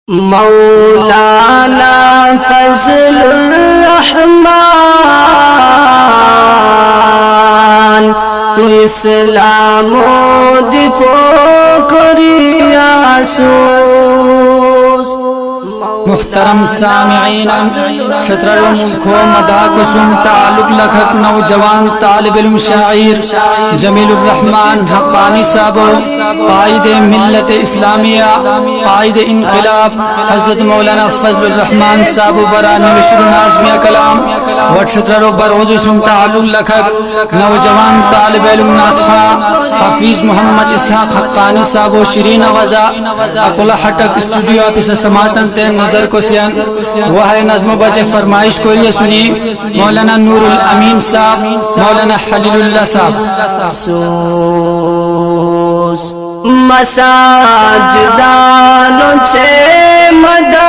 مولانا فضل الرحمن تو اسلام و دفاع کریاسوس. محترم سامعین، شطرنج ملک و مداکسم تعلق لکھت نوجوان طالب علم شاعر جمیل الرحمن حقانی صاحب، قائد ملت اسلامیہ، قائد انقلاب حضرت مولانا فضل الرحمن صاحب برا نوشر نازمیہ کلام و شطرنج بروزشم تعلق لکھت نوجوان طالب علم ناتخا حفیظ محمد اسحاق حقانی صاحب و شیرین آوازہ اکولا حٹک اسٹوڈیو اپس سماعتن تے نظر کو سیان وہ ہے نظم و بجے فرمائش کو یہ سنی مولانا نور الامین صاحب، مولانا حلیل اللہ صاحب. مساجدانو چھے مدارسان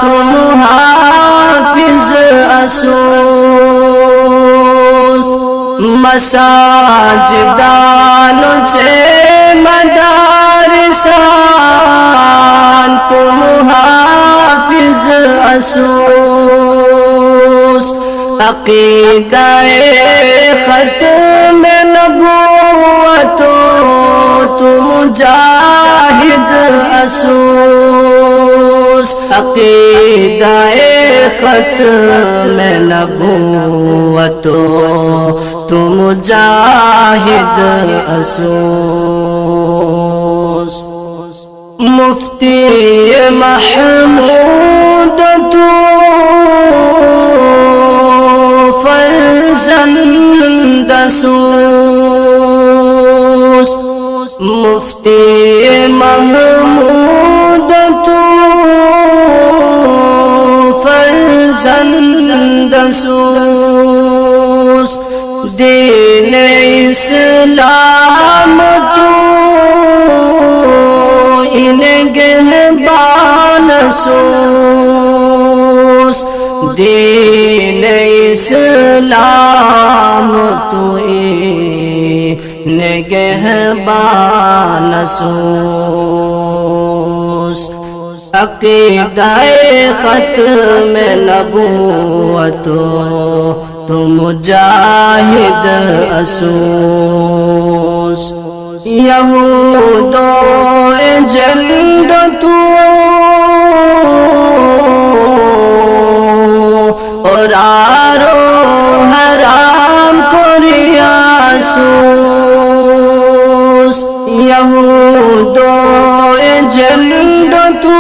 تم حافظ اسوس. مساجدانو چھے مدارسان تم حافظ اسوس. عقیدہ ختم نبوت تم مجاہد اسوس. عقیدہ ختم نبوت تم مجاہد اسوس. مفتی محمود تو فرزند اسوس. مفتی محمود تو فرزند اسوس. دین اسلام تو نگہبان اسوس. دین اسلام تو نگہبان اسوس. عقیدہ ختم نبوت تو مجاہد اسوس. یہود و جنڈ تو اور آرو حرام کریاسوس. یہود و جنڈ تو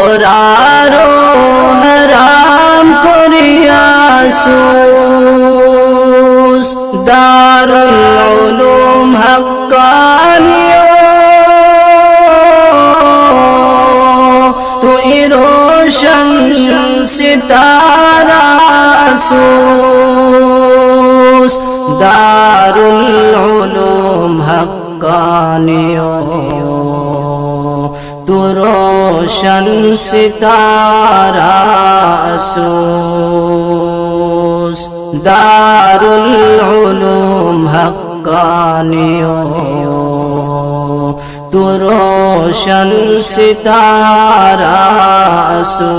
اور آرو حرام کریاسوس. دار العلوم حقانیو تو روشن ستارہ اسوس. دار العلوم حقانیو تو روشن ستارہ اسوس. دار العلوم حقانیو تو روشن ستارہ اسوس.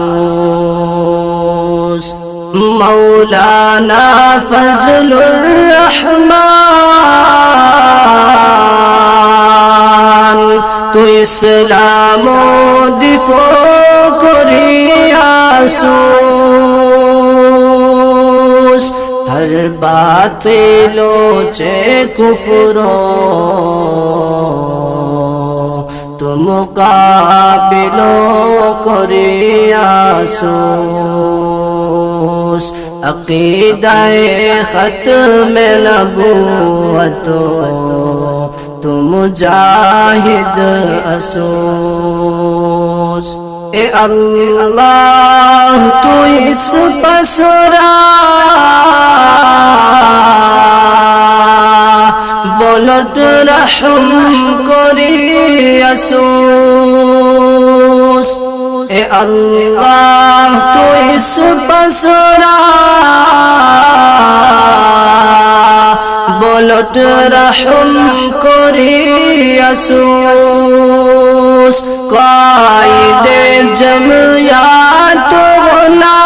مولانا فضل الرحمن تو اسلام و دفاع کریاسوس. ہر باطلو چے کفرو تو مقابلو کریاسوس. عقیدہ ختم نبوت تو مجاہد اسوس. اے اللہ تو اس پسرا بولٹ رحم کریاسوس. اے اللہ تو اس پسرا لٹ رحم کری اسوس قائد جمعیات غنا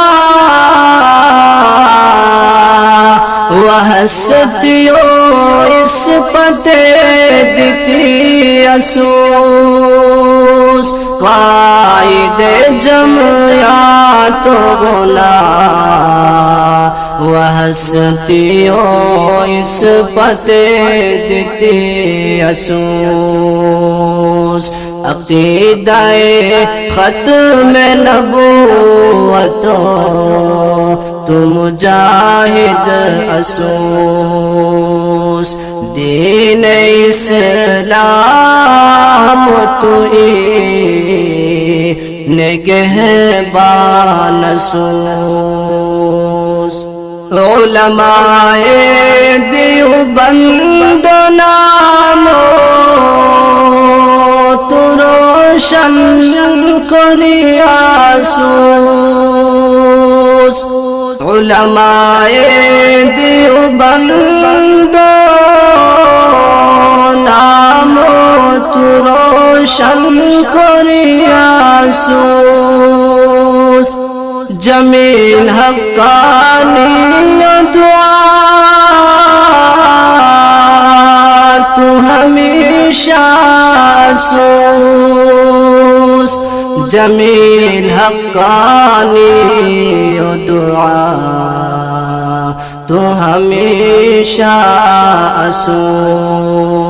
وحسدیو اس پتے دیتی اسوس قائد جمعیات غنا وحسدیو اس پتے دیتی اسوس عقیدہ ختم نبوت تو مجاہد اسوس دین اسلام تو نگہبان اسوس علماء دیوبند نامو تو روشن کری اسوس علماء دیوبند نامو تو روشن کری اسوس جمیل حقانی دعا تو ہمیشہ اسوس جمیل حقانی دعا تو ہمیشہ اسوس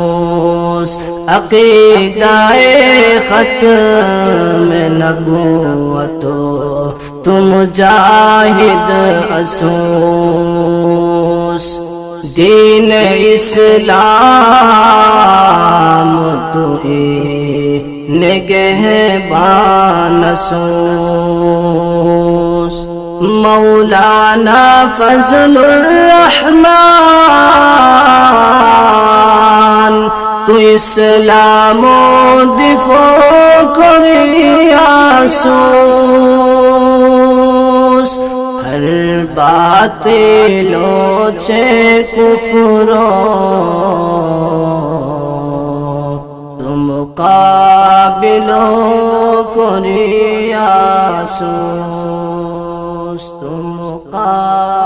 عقیدہ ختم نبوت تو مجاہد اسوس دین اسلام تو نگہبان اسوس مولانا فضل الرحمن تو اسلام و دفاع کری اسوس ہر باطلو چھے کفرو تو مقابلو کری اسوس تو مقابلو